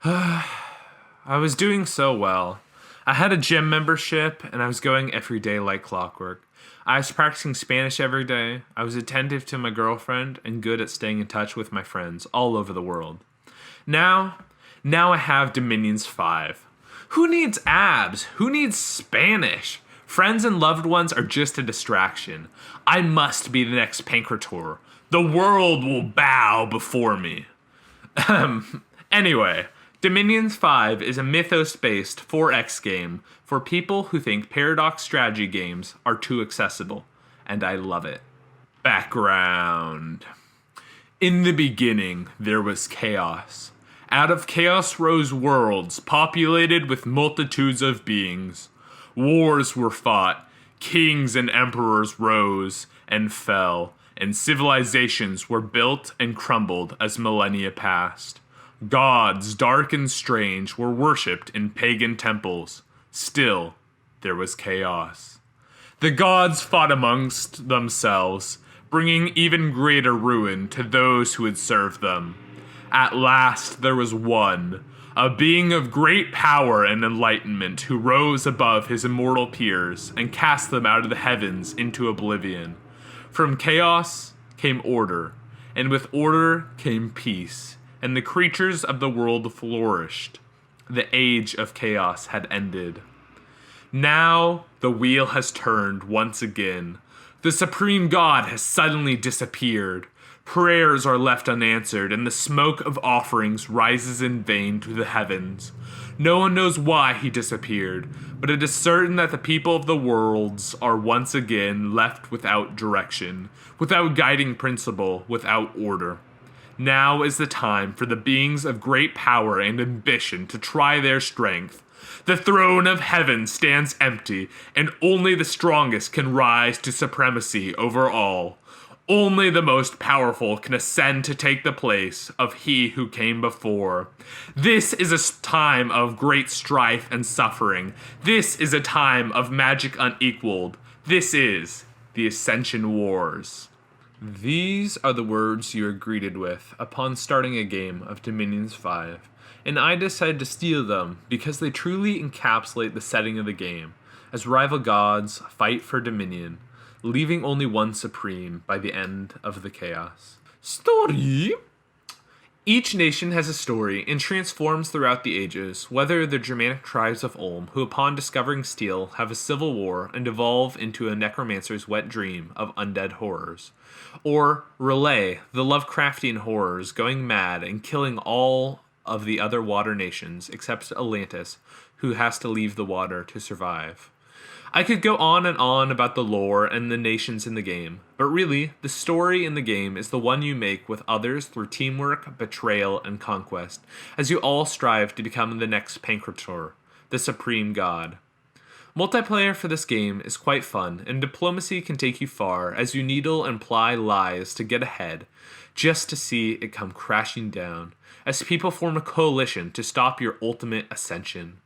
I was doing so well. I had a gym membership and I was going every day like clockwork. I was practicing Spanish every day. I was attentive to my girlfriend and good at staying in touch with my friends all over the world. Now, now I have Dominions 5. Who needs abs? Who needs Spanish? Friends and loved ones are just a distraction. I must be the next Pancrator. The world will bow before me. Anyway, Dominions 5 is a mythos-based 4X game for people who think paradox strategy games are too accessible, and I love it. Background. In the beginning, there was chaos. Out of chaos rose worlds populated with multitudes of beings. Wars were fought, kings and emperors rose and fell, and civilizations were built and crumbled as millennia passed. Gods, dark and strange, were worshipped in pagan temples. Still, there was chaos. The gods fought amongst themselves, bringing even greater ruin to those who had served them. At last there was one, a being of great power and enlightenment who rose above his immortal peers and cast them out of the heavens into oblivion. From chaos came order, and with order came peace, and the creatures of the world flourished. The age of chaos had ended. Now the wheel has turned once again. The supreme god has suddenly disappeared. Prayers are left unanswered, and the smoke of offerings rises in vain to the heavens. No one knows why he disappeared, but it is certain that the people of the worlds are once again left without direction, without guiding principle, without order. Now is the time for the beings of great power and ambition to try their strength. The throne of heaven stands empty, and only the strongest can rise to supremacy over all. Only the most powerful can ascend to take the place of he who came before. This is a time of great strife and suffering. This is a time of magic unequaled. This is the Ascension Wars. These are the words you are greeted with upon starting a game of Dominions 5, and I decided to steal them because they truly encapsulate the setting of the game, as rival gods fight for dominion, leaving only one supreme by the end of the chaos. Story! Each nation has a story and transforms throughout the ages, whether the Germanic tribes of Ulm, who upon discovering steel have a civil war and evolve into a necromancer's wet dream of undead horrors, or Relay, the Lovecraftian horrors going mad and killing all of the other water nations except Atlantis, who has to leave the water to survive. I could go on and on about the lore and the nations in the game, but really, the story in the game is the one you make with others through teamwork, betrayal, and conquest, as you all strive to become the next Pancrator, the supreme god. Multiplayer for this game is quite fun, and diplomacy can take you far as you needle and ply lies to get ahead, just to see it come crashing down, as people form a coalition to stop your ultimate ascension.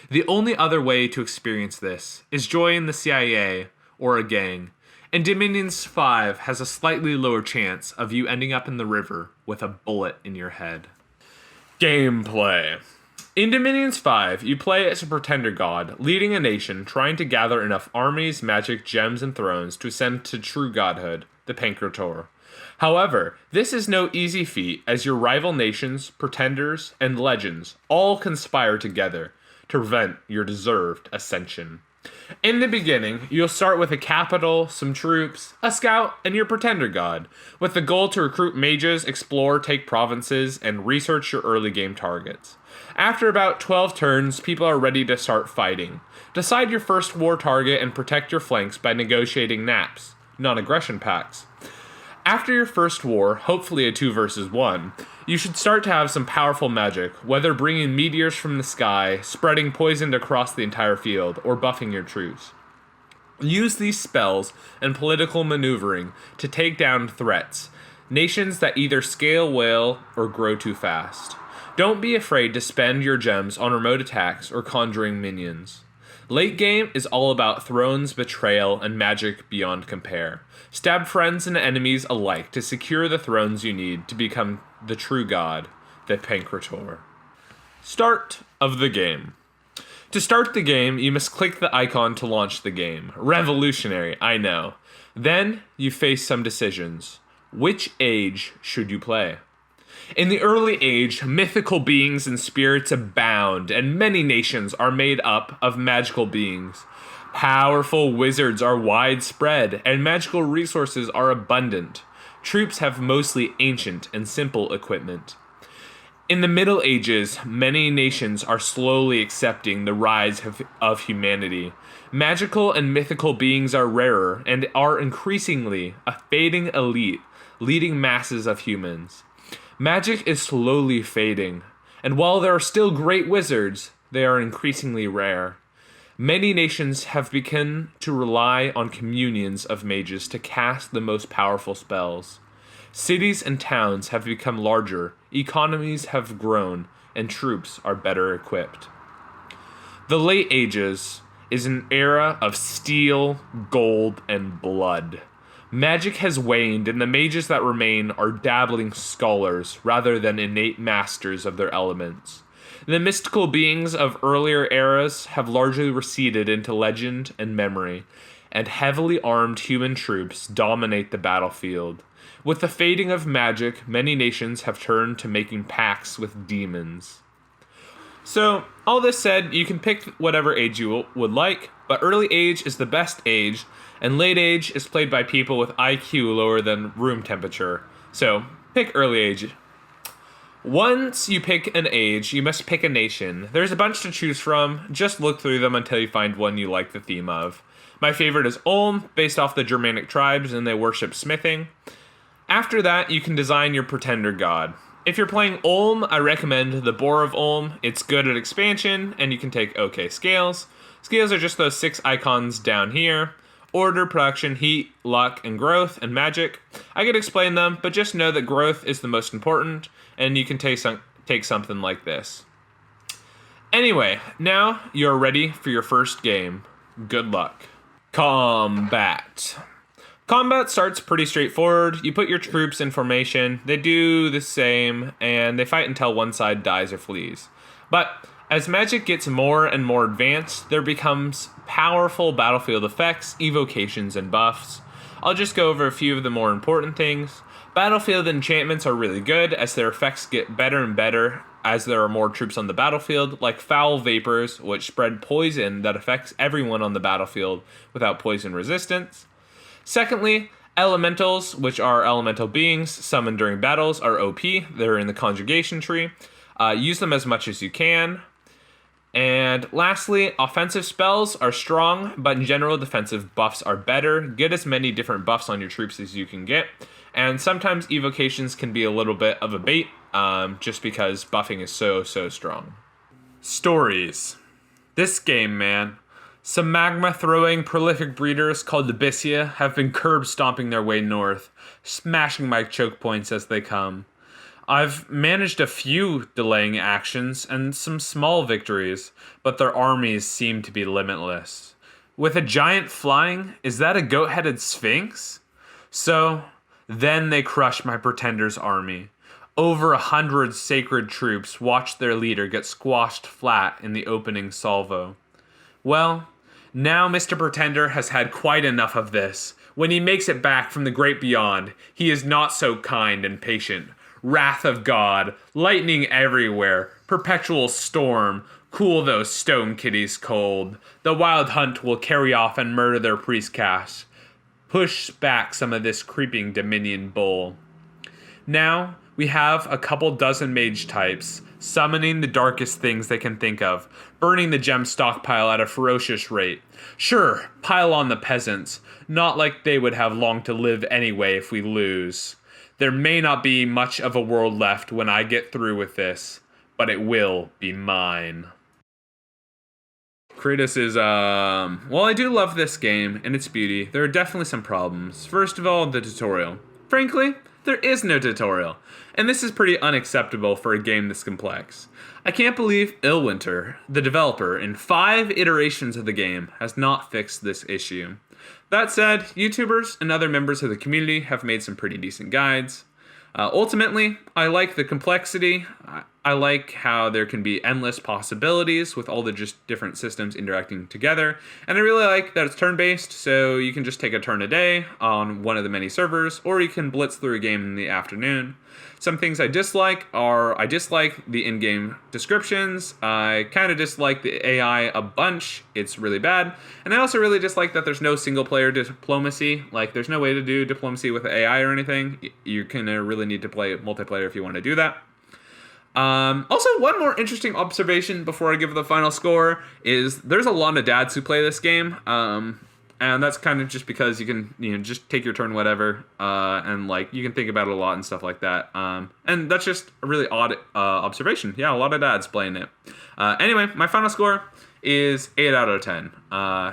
The only other way to experience this is join the CIA or a gang, and Dominions 5 has a slightly lower chance of you ending up in the river with a bullet in your head. Gameplay. In Dominions 5, you play as a pretender god, leading a nation trying to gather enough armies, magic, gems, and thrones to ascend to true godhood, the Pancrator. However, this is no easy feat as your rival nations, pretenders, and legends all conspire together to prevent your deserved ascension. In the beginning, you'll start with a capital, some troops, a scout, and your pretender god, with the goal to recruit mages, explore, take provinces, and research your early game targets. After about 12 turns, people are ready to start fighting. Decide your first war target and protect your flanks by negotiating NAPs, non-aggression pacts. After your first war, hopefully a 2 versus 1, you should start to have some powerful magic, whether bringing meteors from the sky, spreading poison across the entire field, or buffing your troops. Use these spells and political maneuvering to take down threats, nations that either scale well or grow too fast. Don't be afraid to spend your gems on remote attacks or conjuring minions. Late game is all about thrones, betrayal, and magic beyond compare. Stab friends and enemies alike to secure the thrones you need to become the true god, the Pancrator. Start of the game. To start the game, you must click the icon to launch the game. Revolutionary, I know. Then you face some decisions. Which age should you play? In the early age, mythical beings and spirits abound, and many nations are made up of magical beings. Powerful wizards are widespread, and magical resources are abundant. Troops have mostly ancient and simple equipment. In the Middle Ages, many nations are slowly accepting the rise of humanity. Magical and mythical beings are rarer and are increasingly a fading elite, leading masses of humans. Magic is slowly fading, and while there are still great wizards, they are increasingly rare. Many nations have begun to rely on communions of mages to cast the most powerful spells. Cities and towns have become larger, economies have grown, and troops are better equipped. The late ages is an era of steel, gold, and blood. Magic has waned, and the mages that remain are dabbling scholars rather than innate masters of their elements. The mystical beings of earlier eras have largely receded into legend and memory, and heavily armed human troops dominate the battlefield. With the fading of magic, many nations have turned to making pacts with demons. So, all this said, you can pick whatever age you would like, but early age is the best age, and late age is played by people with IQ lower than room temperature. So, pick early age. Once you pick an age, you must pick a nation. There's a bunch to choose from. Just look through them until you find one you like the theme of. My favorite is Ulm, based off the Germanic tribes, and they worship smithing. After that, you can design your pretender god. If you're playing Ulm, I recommend the Boar of Ulm. It's good at expansion, and you can take OK scales. Scales are just those 6 icons down here. Order, production, heat, luck, and growth, and magic. I could explain them, but just know that growth is the most important, and you can take something like this. Anyway, now you're ready for your first game. Good luck. Combat. Combat starts pretty straightforward. You put your troops in formation, they do the same, and they fight until one side dies or flees. But as magic gets more and more advanced, there becomes powerful battlefield effects, evocations, and buffs. I'll just go over a few of the more important things. Battlefield enchantments are really good as their effects get better and better as there are more troops on the battlefield, like foul vapors, which spread poison that affects everyone on the battlefield without poison resistance. Secondly, elementals, which are elemental beings summoned during battles, are OP. They're in the conjugation tree. Use them as much as you can. And lastly, offensive spells are strong, but in general, defensive buffs are better. Get as many different buffs on your troops as you can get. And sometimes evocations can be a little bit of a bait, just because buffing is so strong. Stories. This game, man. Some magma-throwing prolific breeders called Abyssia have been curb-stomping their way north, smashing my choke points as they come. I've managed a few delaying actions and some small victories, but their armies seem to be limitless. With a giant flying, is that a goat-headed sphinx? So, then they crush my pretender's army. Over 100 sacred troops watched their leader get squashed flat in the opening salvo. Well, now Mr. Pretender has had quite enough of this. When he makes it back from the great beyond, he is not so kind and patient. Wrath of God, lightning everywhere, perpetual storm, cool those stone kitties cold. The wild hunt will carry off and murder their priest caste. Push back some of this creeping Dominion bull. Now, we have a couple dozen mage types, summoning the darkest things they can think of, burning the gem stockpile at a ferocious rate. Sure, pile on the peasants, not like they would have long to live anyway if we lose. There may not be much of a world left when I get through with this, but it will be mine. Criticism. Well, I do love this game and its beauty. There are definitely some problems. First of all, the tutorial. Frankly, there is no tutorial, and this is pretty unacceptable for a game this complex. I can't believe Illwinter, the developer, in 5 iterations of the game, has not fixed this issue. That said, YouTubers and other members of the community have made some pretty decent guides. Ultimately, I like the complexity. I like how there can be endless possibilities with all the just different systems interacting together. And I really like that it's turn-based, so you can just take a turn a day on one of the many servers, or you can blitz through a game in the afternoon. Some things I dislike are, I dislike the in-game descriptions. I kind of dislike the AI a bunch. It's really bad. And I also really dislike that there's no single-player diplomacy. Like, there's no way to do diplomacy with AI or anything. You're going to really need to play multiplayer if you want to do that. Also, one more interesting observation before I give the final score is there's a lot of dads who play this game, and that's kind of just because you can, just take your turn, whatever, and like you can think about it a lot and stuff like that. And that's just a really odd observation. Yeah, a lot of dads playing it. Anyway, my final score is 8 out of 10.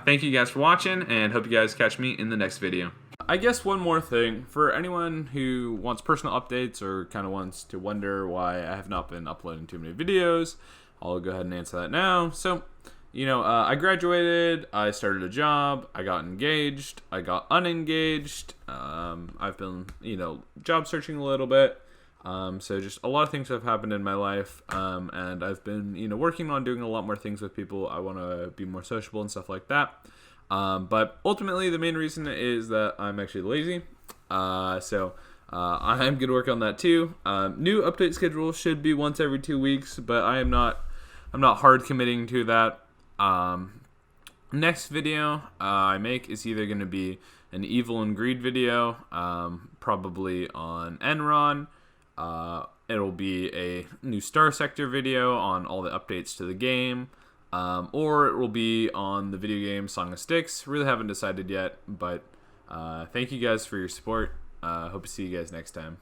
Thank you guys for watching, and hope you guys catch me in the next video. I guess one more thing, for anyone who wants personal updates or kind of wants to wonder why I have not been uploading too many videos, I'll go ahead and answer that now. So, I graduated, I started a job, I got engaged, I got unengaged, I've been, job searching a little bit, so just a lot of things have happened in my life, and I've been, working on doing a lot more things with people. I want to be more sociable and stuff like that. But ultimately, the main reason is that I'm actually lazy. So I'm going to work on that too. New update schedule should be once every 2 weeks, but I'm not hard committing to that. Next video I make is either going to be an Evil and Greed video, probably on Enron. It'll be a new Star Sector video on all the updates to the game. Or it will be on the video game Song of Sticks. Really haven't decided yet, but thank you guys for your support. Hope to see you guys next time.